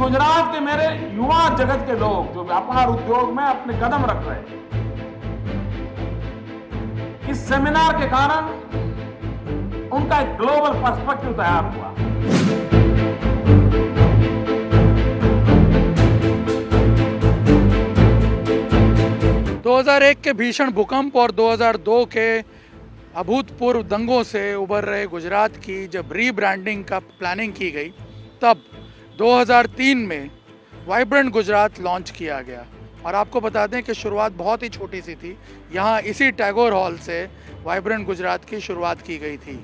गुजरात के मेरे युवा जगत के लोग जो व्यापार उद्योग में अपने कदम रख रहे हैं, इस सेमिनार के कारण उनका एक ग्लोबल पर्सपेक्टिव तैयार हुआ। दो 2001 के भीषण भूकंप और 2002 के अभूतपूर्व दंगों से उभर रहे गुजरात की जब रीब्रांडिंग का प्लानिंग की गई, तब 2003 में वाइब्रेंट गुजरात लॉन्च किया गया। और आपको बता दें कि शुरुआत बहुत ही छोटी सी थी। यहाँ इसी टैगोर हॉल से वाइब्रेंट गुजरात की शुरुआत की गई थी।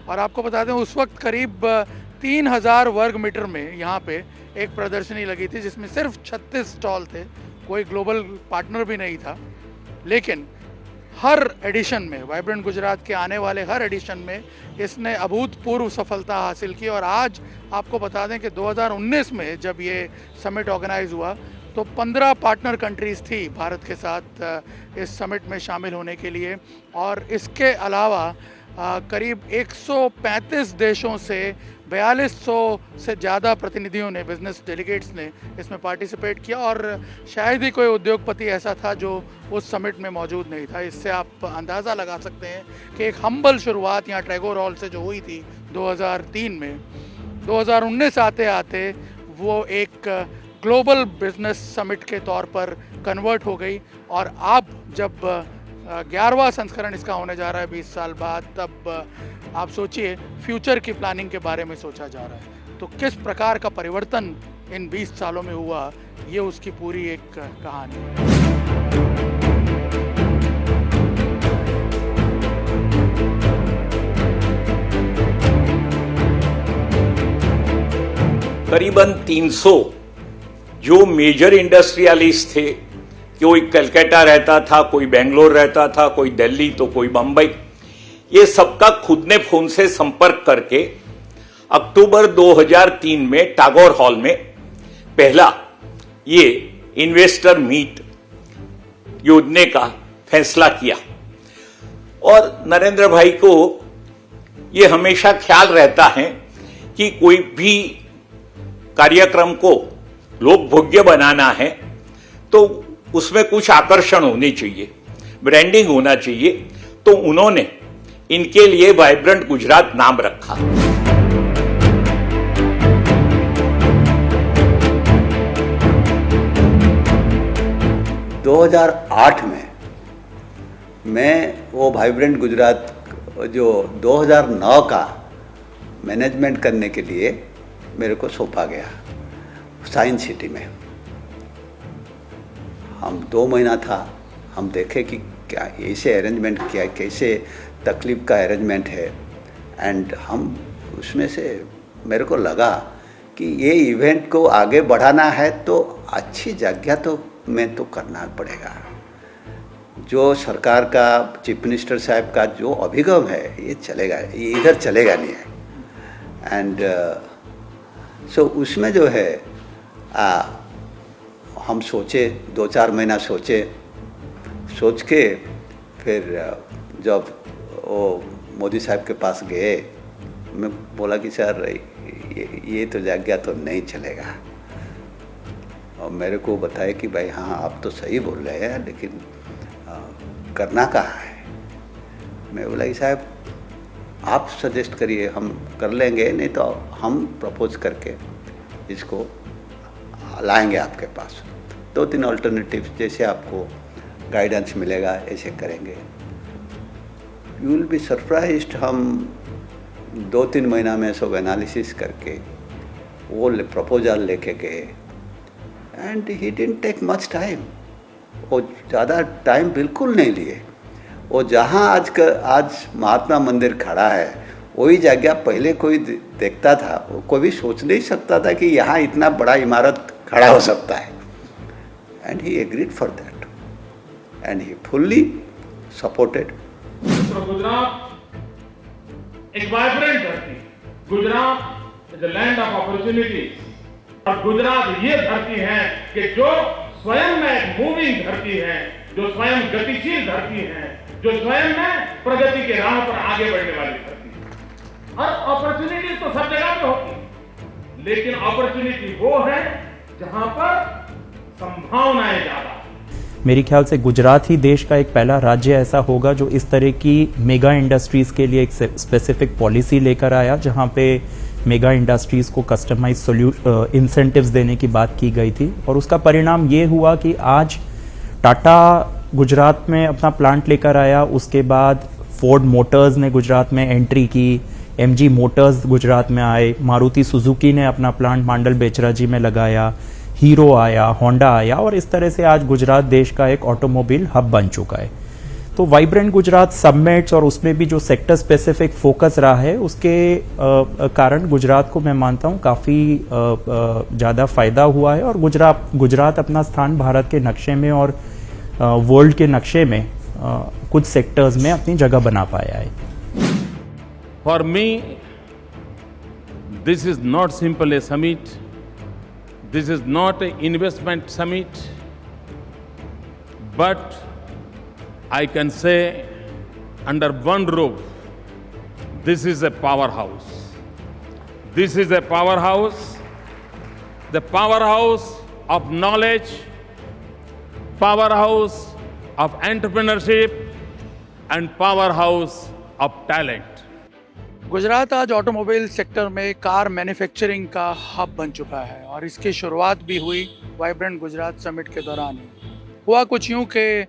और आपको बता दें उस वक्त करीब 3000 वर्ग मीटर में यहाँ पे एक प्रदर्शनी लगी थी, जिसमें सिर्फ 36 स्टॉल थे, कोई ग्लोबल पार्टनर भी नहीं था। लेकिन हर एडिशन में, वाइब्रेंट गुजरात के आने वाले हर एडिशन में इसने अभूतपूर्व सफलता हासिल की। और आज आपको बता दें कि 2019 में जब ये समिट ऑर्गेनाइज हुआ तो 15 पार्टनर कंट्रीज़ थी भारत के साथ इस समिट में शामिल होने के लिए। और इसके अलावा करीब 135 देशों से 4200 से ज़्यादा प्रतिनिधियों ने, बिजनेस डेलीगेट्स ने इसमें पार्टिसिपेट किया। और शायद ही कोई उद्योगपति ऐसा था जो उस समिट में मौजूद नहीं था। इससे आप अंदाज़ा लगा सकते हैं कि एक हम्बल शुरुआत यहाँ टैगोर हॉल से जो हुई थी 2003 में, 2019 आते आते वो एक ग्लोबल बिजनेस समिट के तौर पर कन्वर्ट हो गई। और अब जब 11वां संस्करण इसका होने जा रहा है 20 साल बाद, तब आप सोचिए फ्यूचर की प्लानिंग के बारे में सोचा जा रहा है। तो किस प्रकार का परिवर्तन इन 20 सालों में हुआ, ये उसकी पूरी एक कहानी है। करीबन 300 जो मेजर इंडस्ट्रियलिस्ट थे, कोई कलकत्ता रहता था, कोई बेंगलोर रहता था, कोई दिल्ली तो कोई बंबई, ये सबका खुद ने फोन से संपर्क करके अक्टूबर 2003 में टैगोर हॉल में पहला ये इन्वेस्टर मीट योजने का फैसला किया। और नरेंद्र भाई को ये हमेशा ख्याल रहता है कि कोई भी कार्यक्रम को लोक भोग्य बनाना है तो उसमें कुछ आकर्षण होने चाहिए, ब्रांडिंग होना चाहिए। तो उन्होंने इनके लिए वाइब्रेंट गुजरात नाम रखा। – 2008 में मैं वो वाइब्रेंट गुजरात जो 2009 का मैनेजमेंट करने के लिए मेरे को सौंपा गया साइंस सिटी में। हम 2 महीना था, हम देखे कि क्या ऐसे अरेंजमेंट किया, कैसे तकलीफ का अरेंजमेंट है। एंड हम उसमें से मेरे को लगा कि ये इवेंट को आगे बढ़ाना है तो अच्छी जगह तो में तो करना पड़ेगा। जो सरकार का, चीफ मिनिस्टर साहब का जो अभिगम है ये चलेगा, ये इधर चलेगा नहीं है। एंड सो उसमें जो है हम सोचे, 2-4 महीना सोच के फिर जब वो मोदी साहब के पास गए, मैं बोला कि सर ये तो जगह तो नहीं चलेगा। और मेरे को बताया कि भाई हाँ आप तो सही बोल रहे हैं, लेकिन करना कहाँ है। मैं बोला कि साहब आप सजेस्ट करिए, हम कर लेंगे, नहीं तो हम प्रपोज करके इसको लाएंगे आपके पास। 2-3 अल्टरनेटिव जैसे आपको गाइडेंस मिलेगा ऐसे करेंगे। You will be surprised. हम 2-3 महीना में सब एनालिसिस करके वो प्रपोजल लेके गए। And he didn't take much time, वो ज़्यादा टाइम बिल्कुल नहीं लिए। वो जहाँ आज महात्मा मंदिर खड़ा है वही जगह पहले कोई देखता था, कोई भी सोच नहीं सकता था कि यहाँ इतना बड़ा इमारत खड़ा हो सकता है। And he agreed for that and he fully supported. Gujarat एक वाइब्रेंट धरती, Gujarat is the land of opportunities. और गुजरात ये धरती है कि जो स्वयं में एक मूविंग धरती है, जो स्वयं गतिशील धरती है, जो स्वयं में प्रगति के राह पर आगे बढ़ने वाली धरती है। और अपॉर्चुनिटीज तो सब जगह पे होती है, लेकिन अपॉर्चुनिटी वो है जहां पर संभावनाएं ज्यादा। मेरे ख्याल से गुजरात ही देश का एक पहला राज्य ऐसा होगा जो इस तरह की मेगा इंडस्ट्रीज के लिए एक स्पेसिफिक पॉलिसी लेकर आया, जहां पे मेगा इंडस्ट्रीज को कस्टमाइज इंसेंटिव्स देने की बात की गई थी। और उसका परिणाम ये हुआ कि आज टाटा गुजरात में अपना प्लांट लेकर आया, उसके बाद फोर्ड मोटर्स ने गुजरात में एंट्री की, एमजी मोटर्स गुजरात में आए, मारुति सुजुकी ने अपना प्लांट मांडल बेचराजी में लगाया, हीरो आया, होंडा आया, और इस तरह से आज गुजरात देश का एक ऑटोमोबाइल हब बन चुका है। तो वाइब्रेंट गुजरात सबमिट्स और उसमें भी जो सेक्टर स्पेसिफिक फोकस रहा है, उसके कारण गुजरात को मैं मानता हूं काफ़ी ज़्यादा फायदा हुआ है, और गुजरात अपना स्थान भारत के नक्शे में और वर्ल्ड के नक्शे में कुछ सेक्टर्स में अपनी जगह बना पाया है। For me this is not simple A summit, this is not a investment summit, but I can say under one roof, this is a powerhouse. This is a powerhouse, the powerhouse of knowledge, powerhouse of entrepreneurship and powerhouse of talent. Gujarat आज automobile sector में car manufacturing का hub बन चुका है, और इसकी शुरुआत भी हुई वाइब्रेंट गुजरात समिट के दौरान ही। हुआ कुछ यूँ कि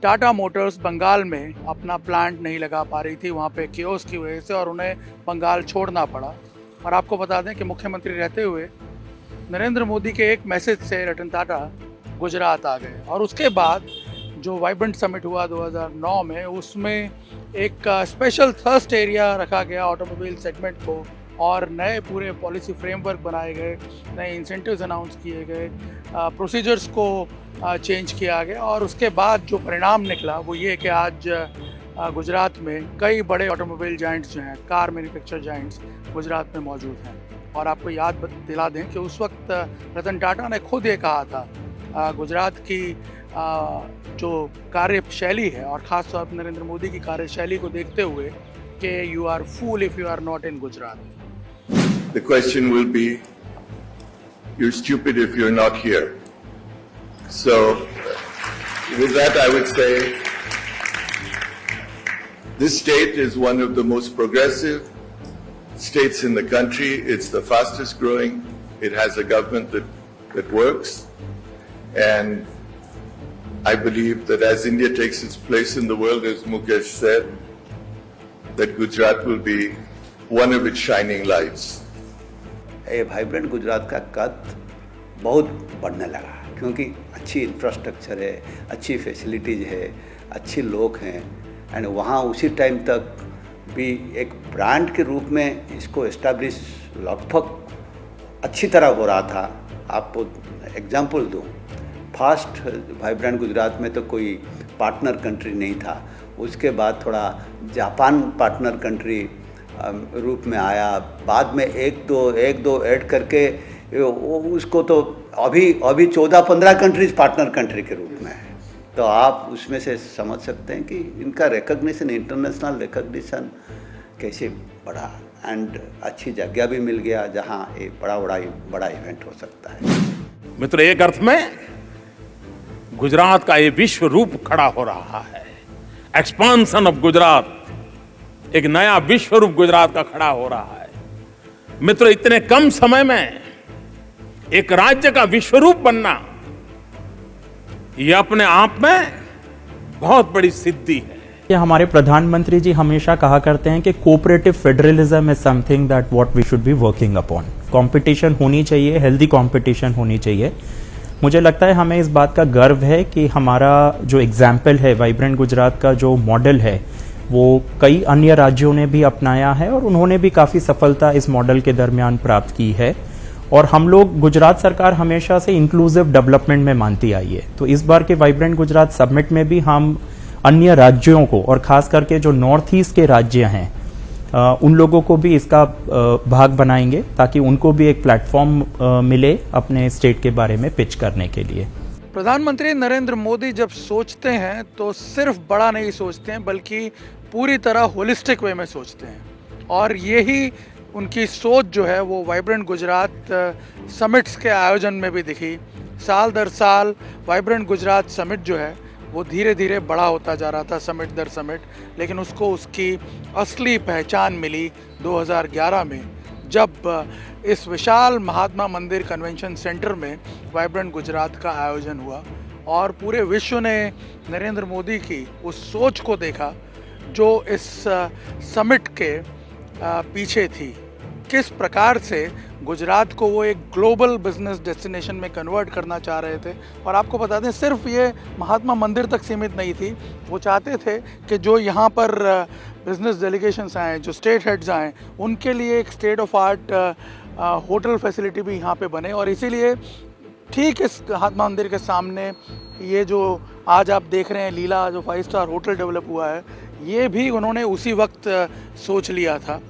टाटा मोटर्स बंगाल में अपना प्लांट नहीं लगा पा रही थी, वहाँ पे केओस की वजह से, और उन्हें बंगाल छोड़ना पड़ा। और आपको बता दें कि मुख्यमंत्री रहते हुए नरेंद्र मोदी के एक मैसेज से रतन टाटा गुजरात आ गए। और उसके बाद जो वाइब्रेंट समिट हुआ 2009 में, उसमें एक स्पेशल थर्स्ट एरिया रखा गया ऑटोमोबाइल सेगमेंट को, और नए पूरे पॉलिसी फ्रेमवर्क बनाए गए, नए इंसेंटिव्स अनाउंस किए गए, प्रोसीजर्स को चेंज किया गया। और उसके बाद जो परिणाम निकला वो ये कि आज गुजरात में कई बड़े ऑटोमोबाइल जाइंट्स जो हैं, कार मैन्युफैक्चर जाइंट्स गुजरात में मौजूद हैं। और आपको याद दिला दें कि उस वक्त रतन टाटा ने खुद ये कहा था गुजरात की जो कार्यशैली है, और ख़ास तौर पर नरेंद्र मोदी की कार्यशैली को देखते हुए, कि you are fool if you are not in Gujarat. The question will be, you're stupid if you're not here. So, with that I would say, this state is one of the most progressive states in the country. It's the fastest growing. It has a government that works. And I believe that as India takes its place in the world, as Mukesh said, that Gujarat will be one of its shining lights. ये vibrant Gujarat का कद बहुत बढ़ने लगा, क्योंकि अच्छी infrastructure है, अच्छी फैसिलिटीज़ है, अच्छे लोग हैं, एंड वहाँ उसी टाइम तक भी एक ब्रांड के रूप में इसको एस्टैब्लिश लगभग अच्छी तरह हो रहा था। आपको एग्जांपल दूँ, फर्स्ट वाइब्रेंट गुजरात में तो कोई पार्टनर कंट्री नहीं था, उसके बाद थोड़ा जापान पार्टनर कंट्री रूप में आया, बाद में एक दो ऐड करके उसको तो अभी 14-15 कंट्रीज पार्टनर कंट्री के रूप में है। तो आप उसमें से समझ सकते हैं कि इनका रिकग्निशन, इंटरनेशनल रिकग्निशन कैसे बढ़ा, एंड अच्छी जगह भी मिल गया जहां एक बड़ा इवेंट हो सकता है। मित्र, एक अर्थ में गुजरात का ये विश्व रूप खड़ा हो रहा है। एक्सपांशन ऑफ गुजरात, एक नया विश्व रूप गुजरात का खड़ा हो रहा है। मित्र, इतने कम समय में एक राज्य का विश्व रूप बनना, यह अपने आप में बहुत बड़ी सिद्धि है। ये हमारे प्रधानमंत्री जी हमेशा कहा करते हैं कि cooperative federalism is something that what we should be working upon. Competition होनी चाहिए, हेल्दी कंपटीशन होनी चाहिए। मुझे लगता है हमें इस बात का गर्व है कि हमारा जो एग्जाम्पल है, वाइब्रेंट गुजरात का जो मॉडल है, वो कई अन्य राज्यों ने भी अपनाया है, और उन्होंने भी काफ़ी सफलता इस मॉडल के दरमियान प्राप्त की है। और हम लोग, गुजरात सरकार हमेशा से इंक्लूसिव डेवलपमेंट में मानती आई है। तो इस बार के वाइब्रेंट गुजरात समिट में भी हम अन्य राज्यों को, और खास करके जो नॉर्थ ईस्ट के राज्य हैं, उन लोगों को भी इसका भाग बनाएंगे, ताकि उनको भी एक प्लेटफॉर्म मिले अपने स्टेट के बारे में पिच करने के लिए। प्रधानमंत्री नरेंद्र मोदी जब सोचते हैं तो सिर्फ बड़ा नहीं सोचते हैं, बल्कि पूरी तरह होलिस्टिक वे में सोचते हैं। और यही उनकी सोच जो है वो वाइब्रेंट गुजरात समिट्स के आयोजन में भी दिखी। साल दर साल वाइब्रेंट गुजरात समिट जो है वो धीरे धीरे बड़ा होता जा रहा था समिट दर समिट, लेकिन उसको उसकी असली पहचान मिली 2011 में, जब इस विशाल महात्मा मंदिर कन्वेंशन सेंटर में वाइब्रेंट गुजरात का आयोजन हुआ और पूरे विश्व ने नरेंद्र मोदी की उस सोच को देखा जो इस समिट के पीछे थी। किस प्रकार से गुजरात को वो एक ग्लोबल बिजनेस डेस्टिनेशन में कन्वर्ट करना चाह रहे थे। और आपको बता दें, सिर्फ ये महात्मा मंदिर तक सीमित नहीं थी, वो चाहते थे कि जो यहाँ पर बिजनेस डेलीगेशंस आए, जो स्टेट हेड्स आए, उनके लिए एक state of art hotel facility भी यहाँ पे बने। और इसीलिए ठीक इस महात्मा मंदिर के सामने ये जो आज आप देख रहे हैं लीला, जो 5 स्टार होटल डेवलप हुआ है, ये भी उन्होंने उसी वक्त सोच लिया था।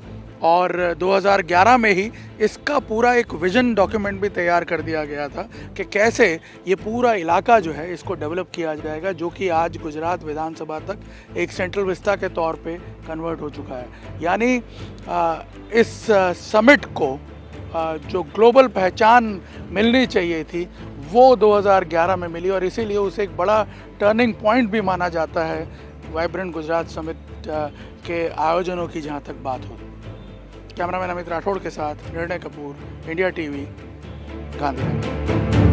और 2011 में ही इसका पूरा एक विजन डॉक्यूमेंट भी तैयार कर दिया गया था कि कैसे ये पूरा इलाका जो है इसको डेवलप किया जाएगा, जो कि आज गुजरात विधानसभा तक एक सेंट्रल विस्ता के तौर पे कन्वर्ट हो चुका है। यानी इस समिट को जो ग्लोबल पहचान मिलनी चाहिए थी वो 2011 में मिली, और इसीलिए उसे एक बड़ा टर्निंग पॉइंट भी माना जाता है वाइब्रेंट गुजरात समिट के आयोजनों की जहाँ तक बात हो। कैमरामैन अमित राठौड़ के साथ निर्णय कपूर, इंडिया टीवी, गांधीनगर।